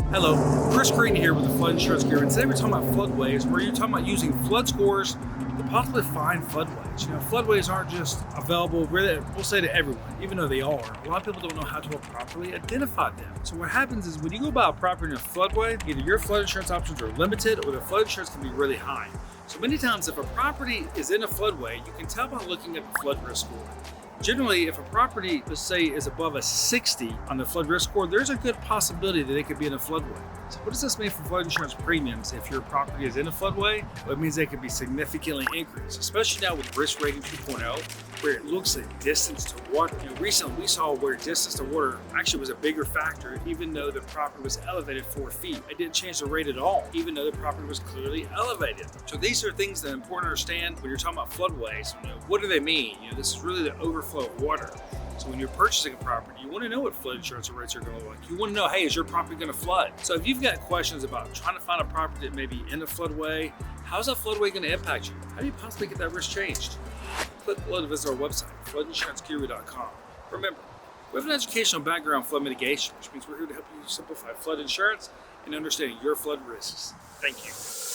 Hello, Chris Green here with the Flood Insurance Guru. And today we're talking about floodways, where you're talking about using flood scores to possibly find floodways. You know, floodways aren't just available, really, we'll say to everyone, even though they are. A lot of people don't know how to properly identify them. So what happens is when you go about a property in a floodway, either your flood insurance options are limited or the flood insurance can be really high. So many times if a property is in a floodway, you can tell by looking at the flood risk score. Generally, if a property, let's say, is above a 60 on the flood risk score, there's a good possibility that it could be in a floodway. So what does this mean for flood insurance premiums if your property is in a floodway? Well, it means they could be significantly increased, especially now with risk rating 2.0, where it looks at distance to water. You know, recently we saw where distance to water actually was a bigger factor, even though the property was elevated 4 feet. It didn't change the rate at all, even though the property was clearly elevated. So these are things that are important to understand when you're talking about floodways. You know, what do they mean? You know, this is really the overflow of water. So when you're purchasing a property, you want to know what flood insurance rates are going to look like. You want to know, hey, is your property going to flood? So if you've got questions about trying to find a property that may be in a floodway, how's that floodway going to impact you? How do you possibly get that risk changed? Click below to visit our website, floodinsuranceguru.com. Remember, we have an educational background in flood mitigation, which means we're here to help you simplify flood insurance and understanding your flood risks. Thank you.